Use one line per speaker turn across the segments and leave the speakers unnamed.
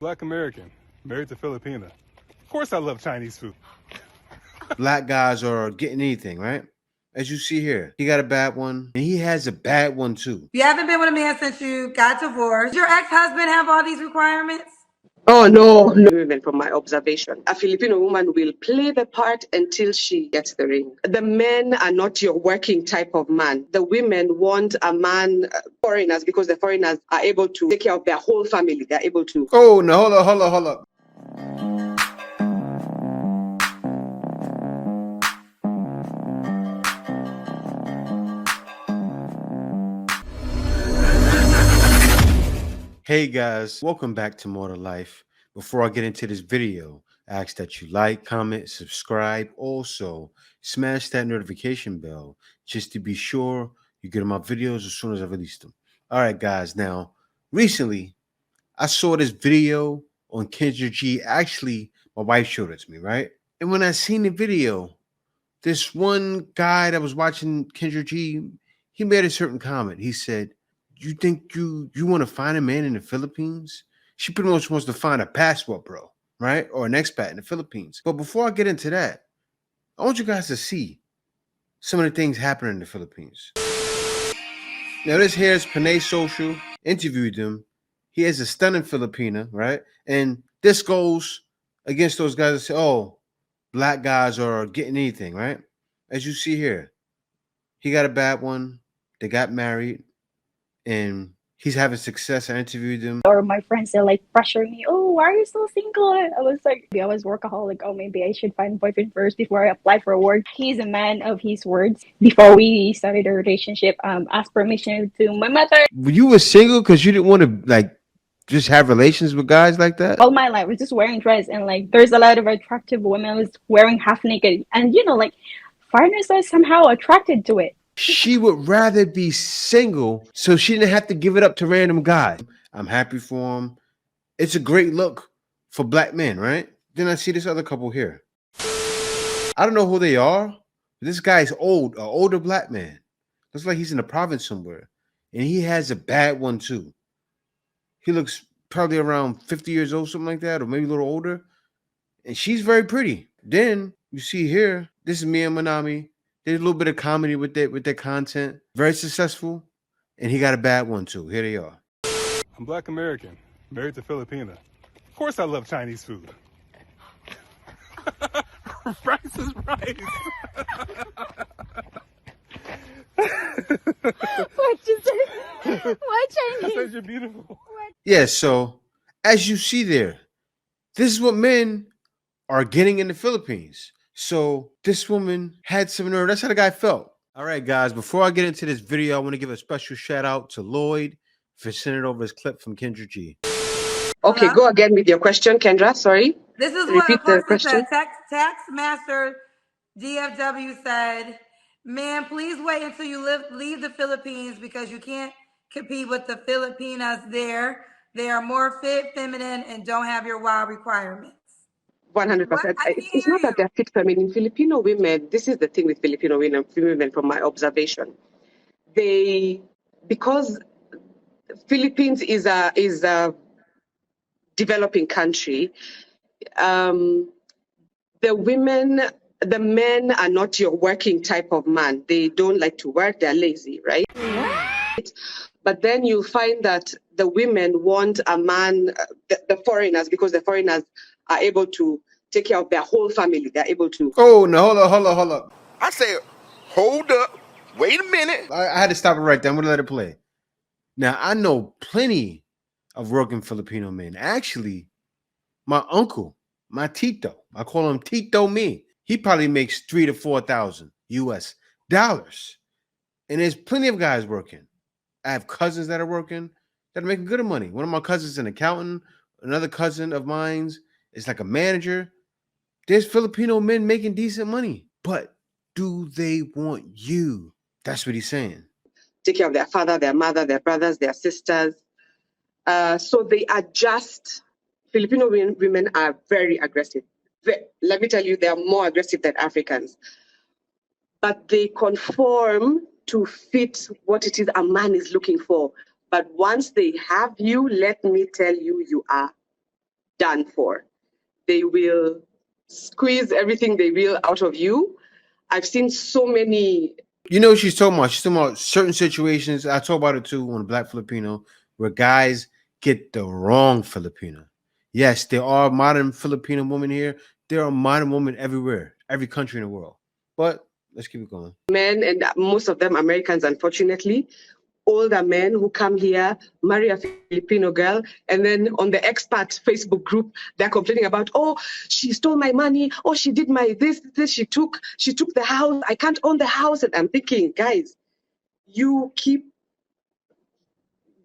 Black American, married to Filipina. Of course I love Chinese food.
Black guys are getting anything, right? As you see here, he got a bad one, and he has a bad one too.
You haven't been with a man since you got divorced. Does your ex-husband have all these requirements?
Oh, no. Women, from my observation, a Filipino woman will play the part until she gets the ring. The men are not your working type of man. The women want a man, foreigners, because the foreigners are able to take care of their whole family. They're able to.
Oh, no, hold up. Hey guys, welcome back to More to Life. Before I get into this video, I ask that you like, comment, subscribe. Also, smash that notification bell just to be sure you get my videos as soon as I release them. All right, guys. Now, recently, I saw this video on Kendra G. Actually, my wife showed it to me, right? And when I seen the video, this one guy that was watching Kendra G, he made a certain comment. He said, "You think you want to find a man in the Philippines?" She pretty much wants to find a passport bro, right? Or an expat in the Philippines. But before I get into that, I want you guys to see some of the things happening in the Philippines. Now, this here is Panay Social, interviewed him. He is a stunning Filipina, right? And this goes against those guys that say, oh, black guys are getting anything, right? As you see here, he got a bad one. They got married. And he's having success. I interviewed him.
Or my friends, they're like pressuring me, oh, why are you still single? I was like, I was workaholic. Oh, maybe I should find a boyfriend first before I apply for a work. He's a man of his words. Before we started a relationship, asked permission to my mother.
You were single because you didn't want to just have relations with guys like that?
All my life I was just wearing dress, and there's a lot of attractive women was wearing half naked, and foreigners are somehow attracted to it.
She would rather be single so she didn't have to give it up to random guys. I'm happy for him. It's a great look for black men, right? Then I see this other couple here. I don't know who they are. But this guy's old, an older black man. Looks like he's in the province somewhere. And he has a bad one too. He looks probably around 50 years old, something like that, or maybe a little older. And she's very pretty. Then you see here, this is me and Manami. They did a little bit of comedy with their content. Very successful. And he got a bad one too. Here they are.
I'm Black American, married to Filipina. Of course I love Chinese food. Rice is rice.
What you say? Why
I
Chinese?
said you're beautiful.
Yeah, so as you see there, this is what men are getting in the Philippines. So this woman had some nerve. That's how the guy felt. All right, guys, before I get into this video, I want to give a special shout out to Lloyd for sending over his clip from Kendra G.
Okay, go again with your question, Kendra. Sorry.
This is
Repeat
what
the
a person
question.
said. Tax Master DFW said, man, please wait until you leave the Philippines because you can't compete with the Filipinas there. They are more fit, feminine, and don't have your wild requirements.
100%. It's not that they're fit feminine. Filipino women, this is the thing with Filipino women from my observation. Because Philippines is a developing country, the men are not your working type of man. They don't like to work. They're lazy, right? But then you find that the women want a man, the foreigners, because the foreigners are able to take care of their whole family. They're able to.
Oh, no, hold up.
I said, hold up. Wait a minute.
I had to stop it right there. I'm going to let it play. Now, I know plenty of working Filipino men. Actually, my uncle, my Tito, I call him Tito me. He probably makes $3,000 to $4,000 US dollars. And there's plenty of guys working. I have cousins that are working that are making good money. One of my cousins is an accountant. Another cousin of mine's is like a manager. There's Filipino men making decent money. But do they want you? That's what he's saying.
Take care of their father, their mother, their brothers, their sisters. So they are just, Filipino women are very aggressive. Let me tell you, they are more aggressive than Africans. But they conform to fit what it is a man is looking for. But once they have you, let me tell you, you are done for. They will squeeze everything they will out of you. I've seen so many.
You know what she's talking about? She's talking about certain situations. I talk about it too on Black Filipino, where guys get the wrong Filipino. Yes, there are modern Filipino women here. There are modern women everywhere, every country in the world. But let's keep it going.
Men, and most of them Americans, unfortunately, older men who come here, marry a Filipino girl, and then on the expat Facebook group, they're complaining about, oh, she stole my money, oh, she did my this, she took the house, I can't own the house. And I'm thinking, guys, you keep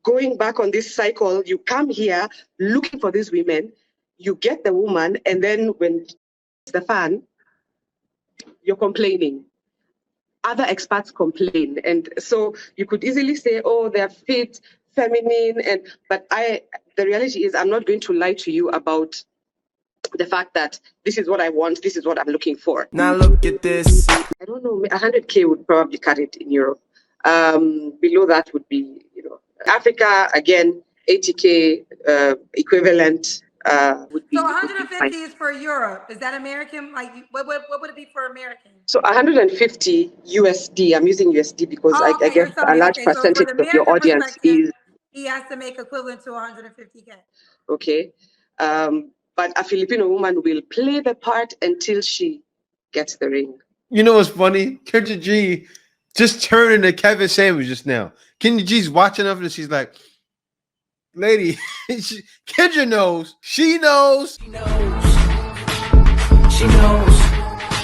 going back on this cycle. You come here looking for these women, you get the woman, and then when it's the fan, you're complaining. Other expats complain, and so you could easily say, oh, they're fit, feminine, but the reality is, I'm not going to lie to you about the fact that this is what I want, this is what I'm looking for.
Now look at this.
I don't know, 100K would probably cut it in Europe. Below that would be, Africa, again, 80K equivalent. Would be,
so 150 is for Europe. Is that American? Like, what would it be for American?
So 150 USD. I'm using USD because I guess a large percentage of your audience is.
He has to make equivalent to 150K.
Okay. But a Filipino woman will play the part until she gets the ring.
You know what's funny? Kendra G just turned into Kevin Samuels just now. Kendra G's watching up and she's like, lady, Kendra knows. She knows.
She knows. She knows.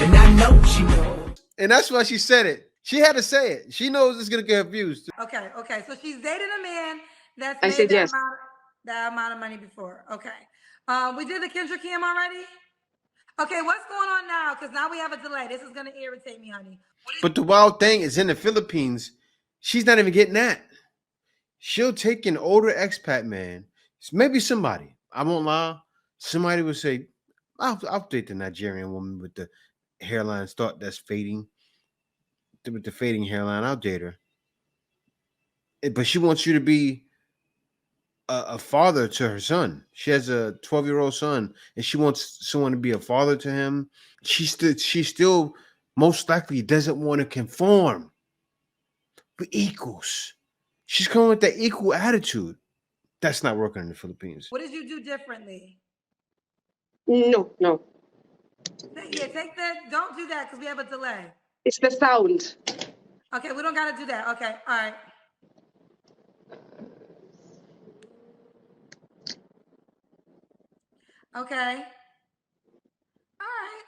And I know she knows.
And that's why she said it. She had to say it. She knows it's going to get abused.
Okay. So she's dating a man that's
I
made
said yes.
that amount of money before. Okay. We did the Kendra Cam already? Okay, what's going on now? Because now we have a delay. This is going to irritate me, honey.
But the wild thing is in the Philippines, she's not even getting that. She'll take an older expat man, maybe somebody, I won't lie, somebody would say, I'll date the Nigerian woman with the hairline that's fading, with the fading hairline, I'll date her. But she wants you to be a father to her son. She has a 12-year-old son, and she wants someone to be a father to him. She still most likely doesn't want to conform. We're equals. She's coming with that equal attitude. That's not working in the Philippines.
What did you do differently?
No.
Yeah, take that. Don't do that because we have a delay.
It's the sound.
Okay, we don't got to do that. Okay, all right. Okay. All right.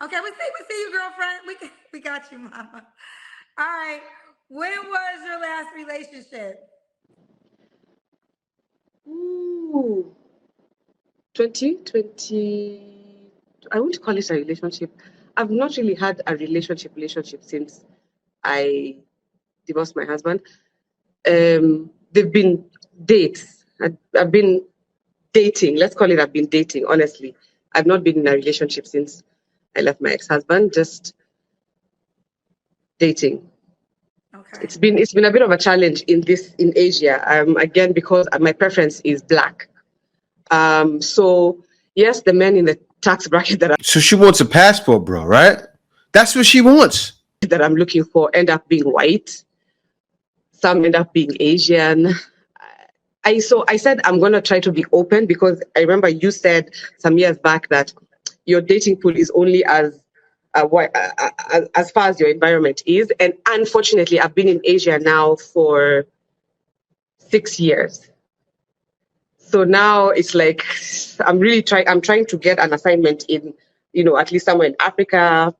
Okay, we see you, girlfriend. We got you, mama. All right. When was your last relationship?
Ooh. 2020. I won't call it a relationship. I've not really had a relationship since I divorced my husband. They've been dates. I've been dating. Let's call it I've been dating, honestly. I've not been in a relationship since I left my ex-husband, just dating.
Okay.
It's been a bit of a challenge in Asia. Again, because my preference is Black. So yes, the men in the tax bracket
so she wants a passport, bro, right? That's what she wants.
That I'm looking for end up being white. Some end up being Asian. I said I'm gonna try to be open because I remember you said some years back that your dating pool is only as far as your environment is. And unfortunately, I've been in Asia now for 6 years. So now it's like I'm trying to get an assignment in, at least somewhere in Africa,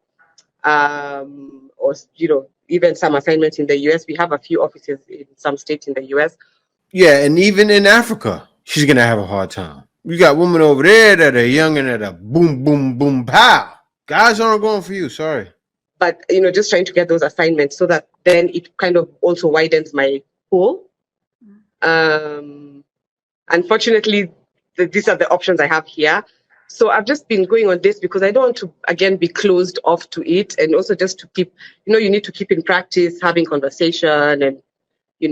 or even some assignments in the US. We have a few offices in some states in the US.
Yeah, and even in Africa, she's gonna have a hard time. You got women over there that are young and that are boom, boom, boom, pow. Guys aren't going for you, sorry.
But just trying to get those assignments so that then it kind of also widens my pool. Unfortunately, these are the options I have here. So I've just been going on this because I don't want to, again, be closed off to it. And also just to keep, you need to keep in practice, having conversation and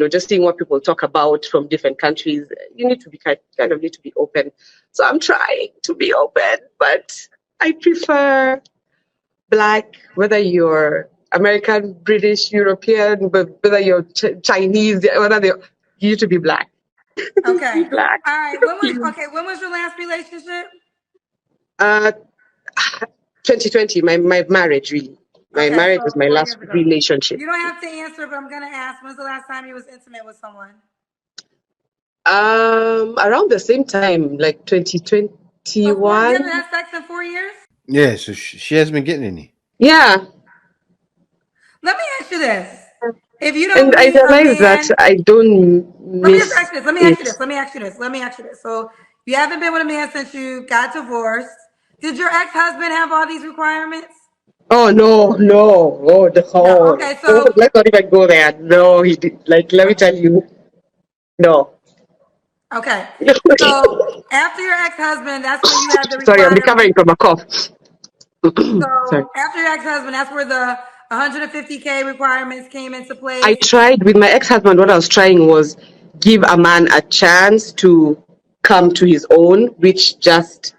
just seeing what people talk about from different countries, you need to be kind of need to be open. So I'm trying to be open, but I prefer Black, whether you're American, British, European, but whether you're Chinese, you need to be Black.
Okay.
Black.
All right. When was your last relationship?
2020, my marriage, really. My
Okay,
marriage
so
was my
4
last
years ago.
relationship.
You don't have to answer, but I'm gonna ask. When's the last time you was intimate with someone?
Around the same time, like
So you
2021.
haven't had sex in 4 years?
Yeah, so she hasn't been getting any.
Yeah.
Let me ask you this: if you
And
don't
I
meet a
realize that
man,
I don't
let me just
miss
ask you this. Let me ask you
it.
this. Let me ask you this. Let me ask you this. So you haven't been with a man since you got divorced. Did your ex-husband have all these requirements?
Oh no, no, oh
No.
no.
Okay,
Oh,
so
let's not even go there. No, he did. Like, let me tell you, no.
okay. So after your ex-husband, that's when you have the
Sorry, I'm
requirement.
recovering from a cough. Sorry.
So after your ex-husband, that's where the 150K requirements came into
I
place.
tried with my ex-husband. What I was trying was give a man a chance to come to his own, which just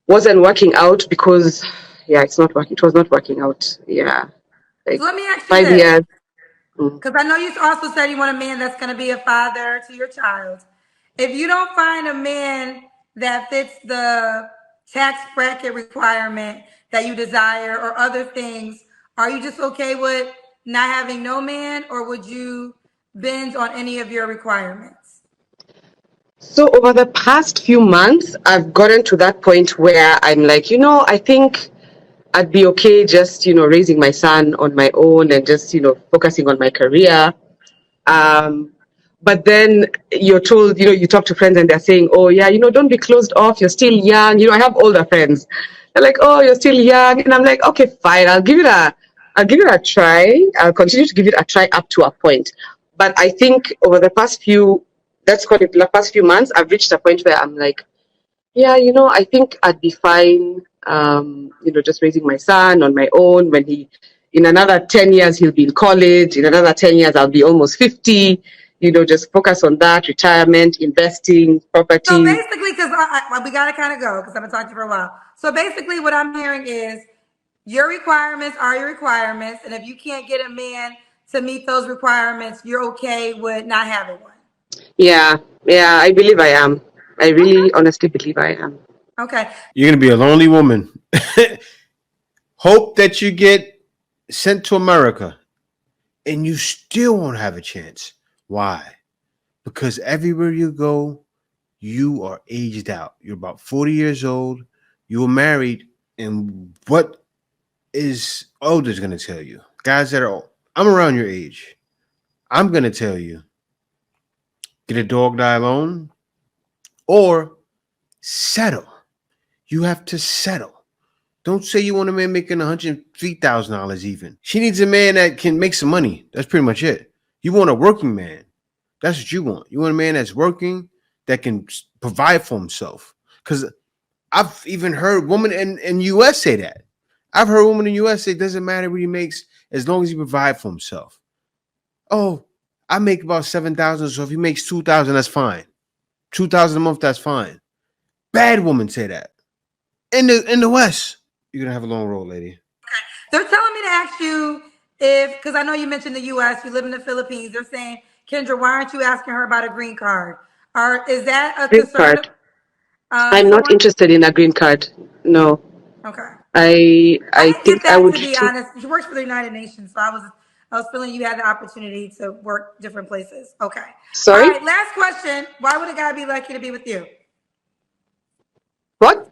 wasn't working out because, yeah, it's not working. It was not working out. Yeah,
So
like
let me ask you
5 years.
this, because I know you also said you want a man that's going to be a father to your child. If you don't find a man that fits the tax bracket requirement that you desire or other things, are you just okay with not having no man, or would you bend on any of your requirements?
So over the past few months, I've gotten to that point where I'm like, I think I'd be okay just, raising my son on my own and just, focusing on my career. But then you're told, you talk to friends and they're saying, oh yeah, don't be closed off. You're still young. I have older friends. They're like, oh, you're still young. And I'm like, okay, fine. I'll give it a try. I'll continue to give it a try up to a point. But I think over the past let's call it the past few months, I've reached a point where I'm like, yeah, I think I'd be fine, just raising my son on my own. In another 10 years, he'll be in college. In another 10 years, I'll be almost 50, just focus on that, retirement, investing,
So
properties.
basically, because we got to kind of go because I've been talking to you for a while. So basically, what I'm hearing is your requirements are your requirements. And if you can't get a man to meet those requirements, you're okay with not having one.
Yeah, I believe I am. I really honestly believe I am.
Okay.
You're gonna be a lonely woman. Hope that you get sent to America and you still won't have a chance. Why? Because everywhere you go, you are aged out. You're about 40 years old. You were married, and what is olders gonna tell you? Guys that are old, I'm around your age. I'm gonna tell you, get a dog die alone or settle. You have to settle. Don't say you want a man making $103,000 even. She needs a man that can make some money. That's pretty much it. You want a working man. That's what you want. You want a man that's working, that can provide for himself. Because I've even heard women in US say that. I've heard women in US say it doesn't matter what he makes as long as he provide for himself. Oh, I make about 7,000, so if he makes 2,000, that's fine. 2,000 a month, that's fine. Bad women say that. In the West, you're gonna have a long road, lady.
They're telling me to ask you because I know you mentioned the U.S., you live in the Philippines. They're saying, Kendra, why aren't you asking her about a green card? Is that a
Green
concern?
card. I'm not interested in a green card. No.
Okay. I
I
didn't
think
get
I
that,
would
to be honest. She works for the United Nations, so I was feeling you had the opportunity to work different places. Okay.
Sorry?
All right, last question. Why would a guy be lucky to be with you?
What?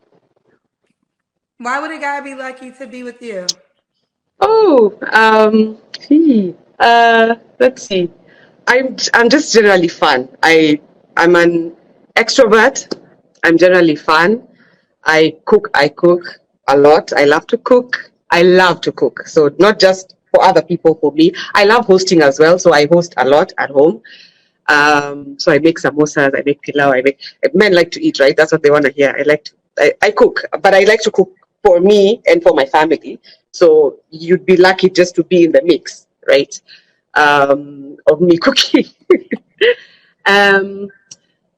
Why would a guy be lucky to be with you?
Oh, let's see. I'm just generally fun. I'm an extrovert. I'm generally fun. I cook a lot. I love to cook. I love to cook. So not just for other people, for me. I love hosting as well. So I host a lot at home. So I make samosas, I make pilau, men like to eat, right? That's what they want to hear. I cook, but I like to cook for me and for my family. So you'd be lucky just to be in the mix, right? of me cooking. I'm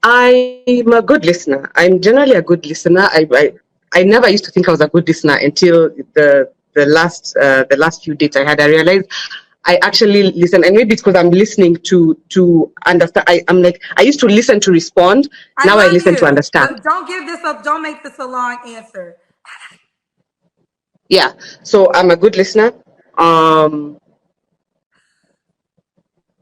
a good listener. I'm generally a good listener. I never used to think I was a good listener until the last few dates I had. I realized I actually listen, and maybe it's because I'm listening to understand. I'm like, I used to listen to respond. Now I
love
listen to
you,
understand.
but don't give this up. Don't make this a long answer.
Yeah. So I'm a good listener.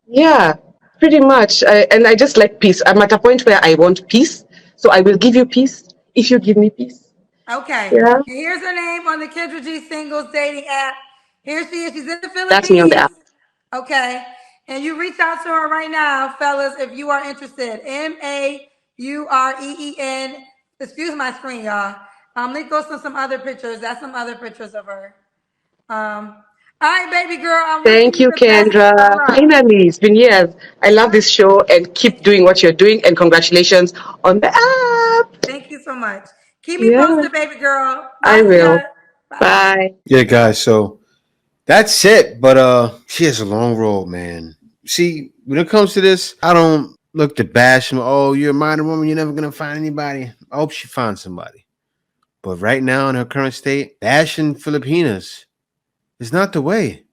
Yeah, pretty much. And I just like peace. I'm at a point where I want peace. So I will give you peace if you give me peace.
Okay.
Yeah.
And here's her name on the Kendra G singles dating app. Here she is. She's in the
That's me on the
Philippines.
app.
Okay. And you reach out to her right now, fellas, if you are interested. Maureen. Excuse my screen, y'all. Let me go some other pictures. That's some other pictures of her. All right, baby girl. I'm wishing
Thank
you
you,
the best of
Kendra.
luck.
Finally, it's been years. I love this show and keep doing what you're doing. And congratulations on the app.
Thank you so much. Keep me
Yeah,
posted, baby girl.
I
Bye,
will.
sweetheart. Bye.
Bye.
Yeah, guys. So that's it. But she has a long road, man. See, when it comes to this, I don't look to bash him. Oh, you're a minor woman. You're never gonna find anybody. I hope she finds somebody. But right now, in her current state, bashing Filipinas is not the way.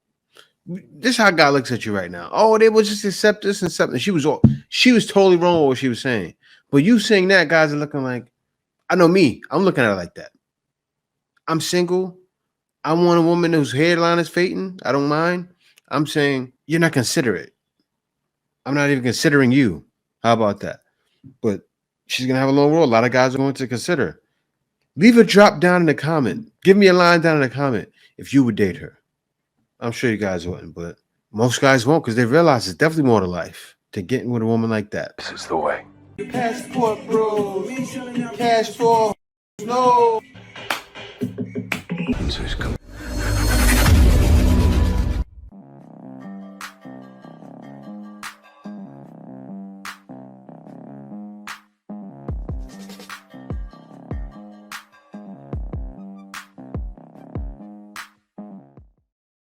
This is how God looks at you right now. Oh, they will just accept this and accept this. She was totally wrong with what she was saying. But you saying that, guys are looking like, I know me. I'm looking at it like that. I'm single. I want a woman whose hairline is fading. I don't mind. I'm saying you're not considerate. I'm not even considering you. How about that? But she's gonna have a long road. A lot of guys are going to consider. Leave a drop down in the comment. Give me a line down in the comment if you would date her. I'm sure you guys wouldn't, but most guys won't because they realize it's definitely more to life to getting with a woman like that.
This is the way.
Passport bros. Cash for no.
So he's come